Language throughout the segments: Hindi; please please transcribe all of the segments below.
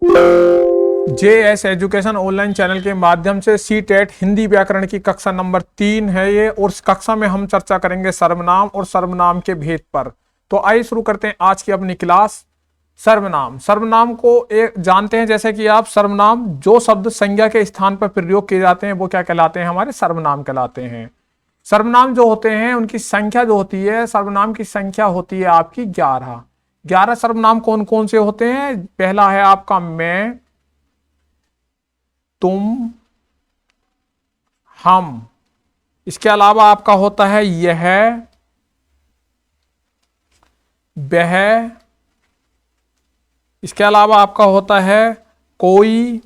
JS एजुकेशन ऑनलाइन चैनल के माध्यम से सी-टेट हिंदी व्याकरण की कक्षा नंबर 3 है ये, और इस कक्षा में हम चर्चा करेंगे सर्वनाम और सर्वनाम के भेद पर। तो आइए शुरू करते हैं आज की अपनी क्लास। सर्वनाम, सर्वनाम को एक जानते हैं, जैसे कि आप सर्वनाम जो शब्द संज्ञा के स्थान पर प्रयोग किए जाते हैं वो क्या कहलाते हैं, हमारे सर्वनाम कहलाते हैं। सर्वनाम जो होते हैं उनकी संख्या जो होती है, सर्वनाम की संख्या होती है आपकी 11। 11 सर्वनाम कौन कौन से होते हैं? पहला है आपका मैं, तुम, हम। इसके अलावा आपका होता है यह, वह। इसके अलावा आपका होता है कोई,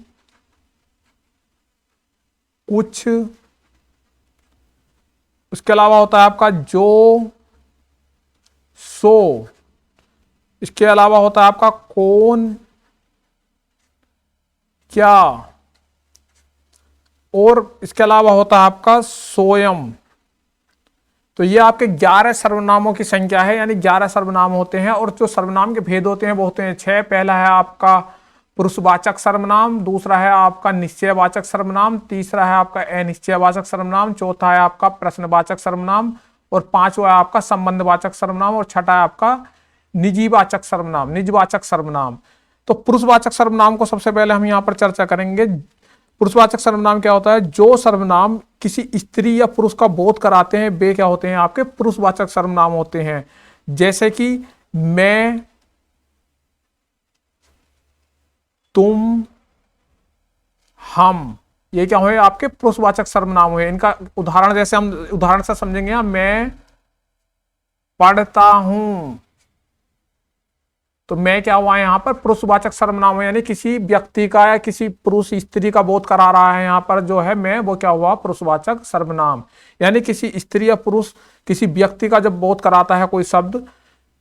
कुछ। उसके अलावा होता है आपका जो, सो। इसके अलावा होता है आपका कौन, क्या। और इसके अलावा होता है आपका स्वयं। तो ये आपके 11 सर्वनामों की संख्या है, यानी 11 सर्वनाम होते हैं। और जो सर्वनाम के भेद होते हैं वो होते हैं 6। पहला है आपका पुरुषवाचक सर्वनाम, दूसरा है आपका निश्चयवाचक सर्वनाम, तीसरा है आपका अनिश्चयवाचक सर्वनाम, चौथा है आपका प्रश्नवाचक सर्वनाम, और पांचवा है आपका संबंधवाचक सर्वनाम, और छठा है आपका निजीवाचक सर्वनाम, निजवाचक सर्वनाम। तो पुरुषवाचक सर्वनाम को सबसे पहले हम यहां पर चर्चा करेंगे। पुरुषवाचक सर्वनाम क्या होता है? जो सर्वनाम किसी स्त्री या पुरुष का बोध कराते हैं वे क्या होते हैं? आपके पुरुषवाचक सर्वनाम होते हैं। जैसे कि मैं, तुम, हम। ये क्या हुए? आपके पुरुषवाचक सर्वनाम हुए। इनका उदाहरण जैसे हम उदाहरण से समझेंगे, मैं पढ़ता हूं। तो मैं क्या हुआ यहां पर? पुरुषवाचक सर्वनाम है, यानी किसी व्यक्ति का या किसी पुरुष स्त्री का बोध करा रहा है यहां पर जो है मैं, वो क्या हुआ? पुरुषवाचक सर्वनाम। यानी किसी स्त्री या पुरुष किसी व्यक्ति का जब बोध कराता है कोई शब्द,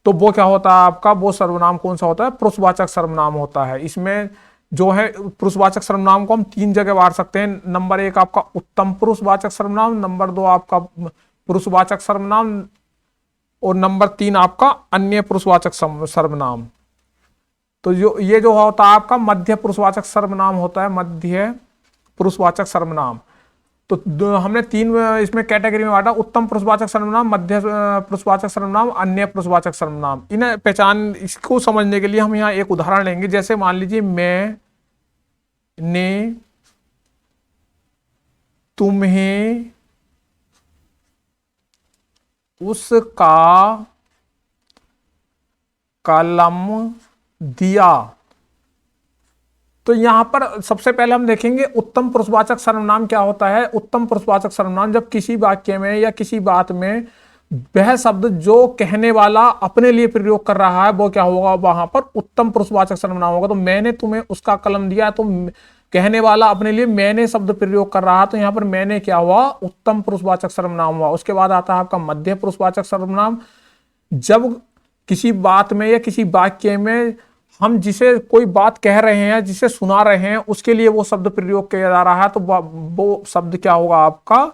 तो वो क्या होता है आपका? वो सर्वनाम कौन सा होता है? पुरुषवाचक सर्वनाम होता है। इसमें जो है पुरुषवाचक सर्वनाम को हम 3 जगह बांट सकते हैं। नंबर 1 आपका उत्तम पुरुषवाचक सर्वनाम, नंबर 2 आपका पुरुषवाचक सर्वनाम, और नंबर 3 आपका अन्य पुरुषवाचक सर्वनाम। तो जो ये जो होता है आपका मध्य पुरुषवाचक सर्वनाम होता है, मध्य पुरुषवाचक सर्वनाम। तो हमने 3 इसमें कैटेगरी में बांटा: उत्तम पुरुषवाचक सर्वनाम, मध्य पुरुषवाचक सर्वनाम, अन्य पुरुषवाचक सर्वनाम। इन्हें पहचान, इसको समझने के लिए हम यहाँ एक उदाहरण लेंगे। जैसे मान लीजिए मैं ने तुम्हें उसका कलम दिया। तो यहां पर सबसे पहले हम देखेंगे उत्तम पुरुषवाचक सर्वनाम क्या होता है। उत्तम पुरुषवाचक सर्वनाम जब किसी वाक्य में या किसी बात में वह शब्द जो कहने वाला अपने लिए प्रयोग कर रहा है वो क्या होगा? वहां पर उत्तम पुरुषवाचक सर्वनाम होगा। तो मैंने तुम्हें उसका कलम दिया, तो कहने वाला अपने लिए मैंने शब्द प्रयोग कर रहा है, तो यहां पर मैंने क्या हुआ? उत्तम पुरुषवाचक सर्वनाम हुआ। उसके बाद आता है आपका मध्य पुरुषवाचक सर्वनाम। जब किसी बात में या किसी वाक्य में हम जिसे कोई बात कह रहे हैं, जिसे सुना रहे हैं, उसके लिए वो शब्द प्रयोग किया जा रहा है, तो वो शब्द क्या होगा? आपका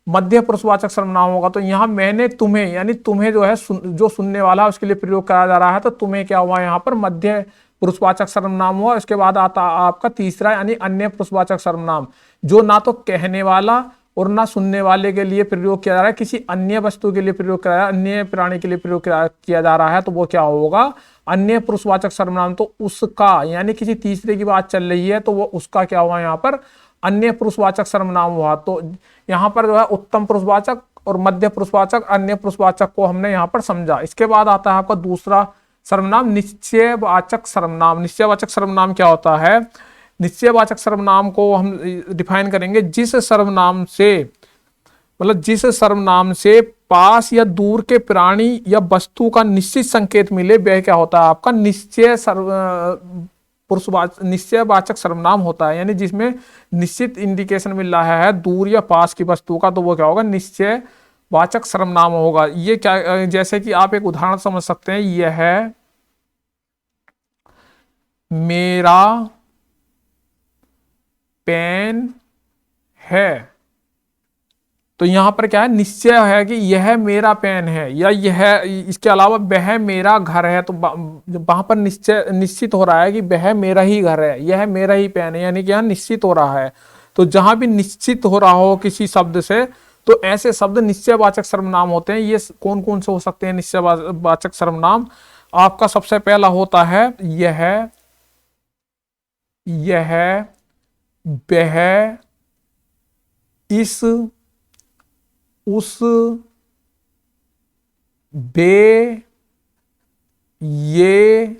मध्य पुरुषवाचक सर्वनाम होगा। तो यहां मैंने तुम्हें, यानी तुम्हें जो है जो सुनने वाला है उसके लिए प्रयोग करा जा रहा है, तो तुम्हें क्या हुआ? यहां पर मध्य पुरुषवाचक सर्वनाम हुआ। इसके बाद आता आपका तीसरा, यानी अन्य पुरुषवाचक सर्वनाम, जो ना तो कहने वाला और ना सुनने वाले के लिए प्रयोग किया जा रहा है, किसी अन्य वस्तु के लिए प्रयोग किया जा रहा है, अन्य प्राणी के लिए प्रयोग किया जा रहा है, तो वो क्या होगा? अन्य पुरुषवाचक सर्वनाम। तो उसका, यानी किसी तीसरे की बात चल रही है, तो वो उसका क्या हुआ? यहाँ पर अन्य पुरुषवाचक सर्वनाम हुआ। तो यहाँ पर जो है उत्तम पुरुषवाचक और मध्य पुरुषवाचक, अन्य पुरुषवाचक को हमने यहाँ पर समझा। इसके बाद आता है आपका दूसरा सर्वनाम, निश्चयवाचक सर्वनाम। निश्चयवाचक सर्वनाम क्या होता है? निश्चयवाचक सर्वनाम को हम डिफाइन करेंगे, जिस सर्वनाम से, मतलब जिस सर्वनाम से पास या दूर के प्राणी या वस्तु का निश्चित संकेत मिले, वह क्या होता है? आपका निश्चयवाचक सर्वनाम होता है। यानी जिसमें निश्चित इंडिकेशन मिल रहा है दूर या पास की वस्तु का, तो वो क्या होगा? निश्चयवाचक सर्वनाम होगा। ये क्या, जैसे कि आप एक उदाहरण समझ सकते हैं, यह मेरा पेन है। तो यहां पर क्या है, निश्चय है कि यह मेरा पेन है, या यह, इसके अलावा वह मेरा घर है, तो वहां पर निश्चय निश्चित हो रहा है कि वह मेरा ही घर है, यह मेरा ही पेन है, यानी कि यहां निश्चित हो रहा है। तो जहां भी निश्चित हो रहा हो किसी शब्द से, तो ऐसे शब्द निश्चयवाचक सर्वनाम होते हैं। ये कौन कौन से हो सकते हैं निश्चयवाचक सर्वनाम? आपका सबसे पहला होता है यह, वह, इस, उस, बे, ये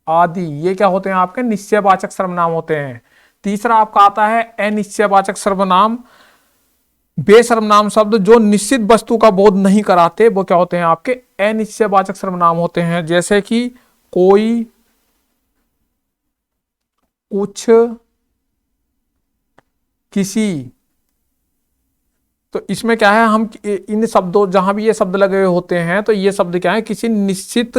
आदि। ये क्या होते हैं आपके निश्चयवाचक सर्वनाम होते हैं। तीसरा आपका आता है अनिश्चयवाचक सर्वनाम। बे सर्वनाम शब्द जो निश्चित वस्तु का बोध नहीं कराते, वो क्या होते हैं आपके अनिश्चयवाचक सर्वनाम होते हैं। जैसे कि कोई, कुछ, किसी। तो इसमें क्या है, हम इन शब्दों, जहां भी ये शब्द लगे हुए होते हैं, तो ये शब्द क्या है, किसी निश्चित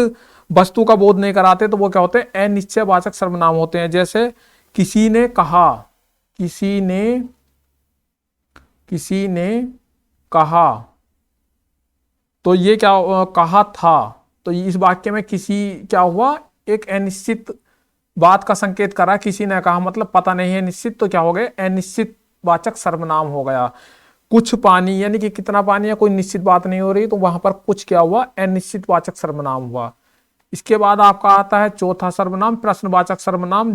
वस्तु का बोध नहीं कराते, तो वो क्या होते हैं अनिश्चयवाचक सर्वनाम होते हैं। जैसे किसी ने कहा, किसी ने कहा, तो ये क्या, कहा था। तो इस वाक्य में किसी क्या हुआ, एक अनिश्चित बात का संकेत करा। किसी ने कहा मतलब पता नहीं है निश्चित, तो क्या हो गया, अनिश्चित वाचक सर्वनाम हो गया। कुछ पानी, यानी कि कितना पानी है, कोई निश्चित बात नहीं हो रही, तो वहां पर कुछ क्या हुआ, अनिश्चित वाचक सर्वनाम हुआ। इसके बाद आपका आता है चौथा सर्वनाम प्रश्नवाचक सर्वनाम,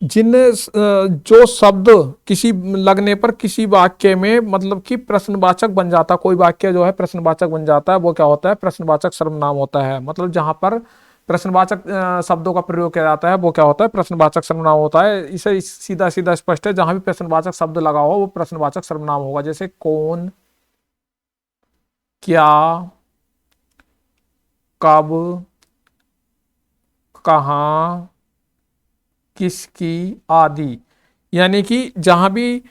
जो शब्द किसी लगने पर किसी वाक्य में मतलब कि प्रश्नवाचक बन जाता, कोई वाक्य जो है प्रश्नवाचक बन जाता है, वो क्या होता है, प्रश्नवाचक सर्वनाम होता है। मतलब जहां पर प्रश्नवाचक शब्दों का प्रयोग किया जाता है, वो क्या होता है, प्रश्नवाचक सर्वनाम होता है। इसे सीधा सीधा स्पष्ट है, जहां भी प्रश्नवाचक शब्द लगा हो वो प्रश्नवाचक सर्वनाम होगा। जैसे कौन, क्या, कब, कहां, किसकी आदि। यानी कि जहां भी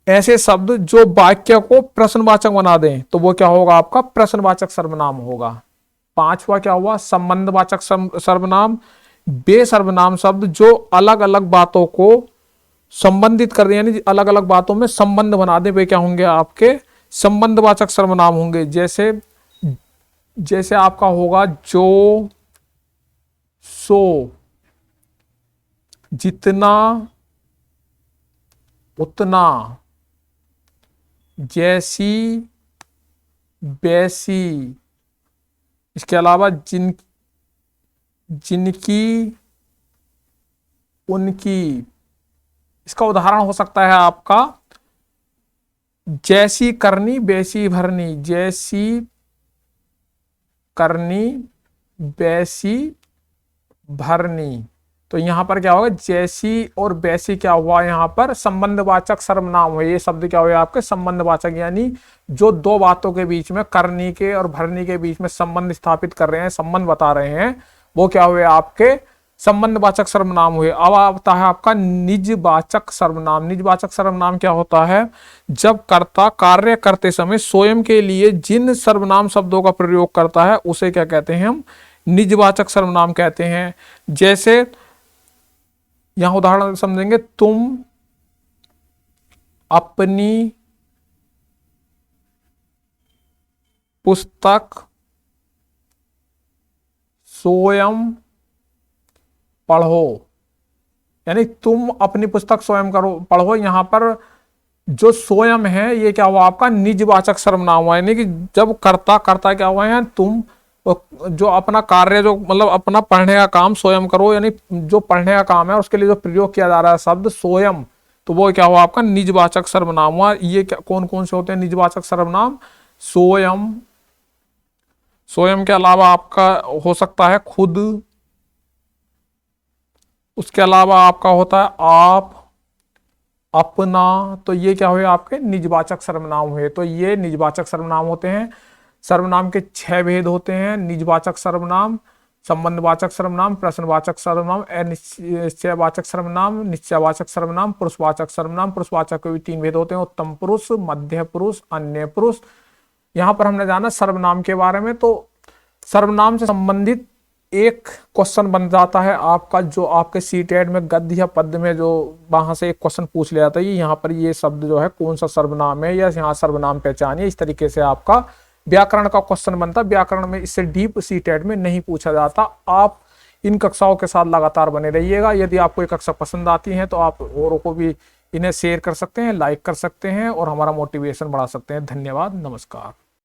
ऐसे शब्द जो वाक्य को प्रश्नवाचक बना दें, तो वो क्या होगा, आपका प्रश्नवाचक सर्वनाम होगा। पांचवा क्या हुआ, संबंधवाचक सर्वनाम। वे सर्वनाम शब्द जो अलग अलग बातों को संबंधित कर दे, यानी अलग अलग बातों में संबंध बना दे, वे क्या होंगे, आपके संबंधवाचक सर्वनाम होंगे। जैसे आपका होगा जो, सो, जितना, उतना, जैसी, वैसी। इसके अलावा जिनकी, उनकी। इसका उदाहरण हो सकता है आपका जैसी करनी वैसी भरनी, जैसी करनी वैसी भरनी। तो यहां पर क्या होगा, जैसी और वैसी क्या हुआ, यहां पर संबंधवाचक सर्वनाम हुए। ये शब्द क्या हुए आपके संबंधवाचक, यानी जो दो बातों के बीच में, करनी के और भरनी के बीच में संबंध स्थापित कर रहे हैं, संबंध बता रहे हैं, वो क्या हुए आपके संबंधवाचक सर्वनाम हुए। अब आता है आपका निजवाचक सर्वनाम। निजवाचक सर्वनाम क्या होता है, जब कर्ता कार्य करते समय स्वयं के लिए जिन सर्वनाम शब्दों का प्रयोग करता है, उसे क्या कहते हैं, हम निजवाचक सर्वनाम कहते हैं। जैसे यहां उदाहरण समझेंगे, तुम अपनी पुस्तक स्वयं पढ़ो, यानी तुम अपनी पुस्तक स्वयं पढ़ो। यहां पर जो स्वयं है, ये क्या हुआ आपका निजवाचक सर्वनाम हुआ, यानी कि जब कर्ता क्या हुआ है, तुम, जो अपना कार्य, जो मतलब अपना पढ़ने का काम स्वयं करो, यानी जो पढ़ने का काम है उसके लिए जो प्रयोग किया जा रहा है शब्द स्वयं, तो वो क्या हुआ आपका निजवाचक सर्वनाम हुआ। ये क्या, कौन कौन से होते हैं निजवाचक सर्वनाम, स्वयं, स्वयं के अलावा आपका हो सकता है खुद, उसके अलावा आपका होता है आप, अपना। तो ये क्या हुए आपके निजवाचक सर्वनाम हुए। तो ये निजवाचक सर्वनाम होते हैं। सर्वनाम के 6 भेद होते हैं, निजवाचक सर्वनाम, संबंधवाचक सर्वनाम, प्रश्नवाचक सर्वनाम, अनिश्चयवाचक सर्वनाम, निश्चयवाचक सर्वनाम, पुरुषवाचक सर्वनाम। पुरुषवाचक के भी 3 भेद होते हैं, उत्तम पुरुष, मध्य पुरुष, अन्य पुरुष। यहां पर हमने जाना सर्वनाम के बारे में। तो सर्वनाम से संबंधित एक क्वेश्चन बन जाता है आपका, जो आपके सीटेट में गद्य या पद्य में जो वहां से एक क्वेश्चन पूछ लिया जाता है, यहाँ पर ये शब्द जो है कौन सा सर्वनाम है, या यहाँ सर्वनाम पहचानिए। इस तरीके से आपका व्याकरण का क्वेश्चन बनता है। व्याकरण में इससे डीप सीटेट में नहीं पूछा जाता। आप इन कक्षाओं के साथ लगातार बने रहिएगा। यदि आपको ये कक्षा पसंद आती है तो आप औरों को भी इन्हें शेयर कर सकते हैं, लाइक कर सकते हैं और हमारा मोटिवेशन बढ़ा सकते हैं। धन्यवाद, नमस्कार।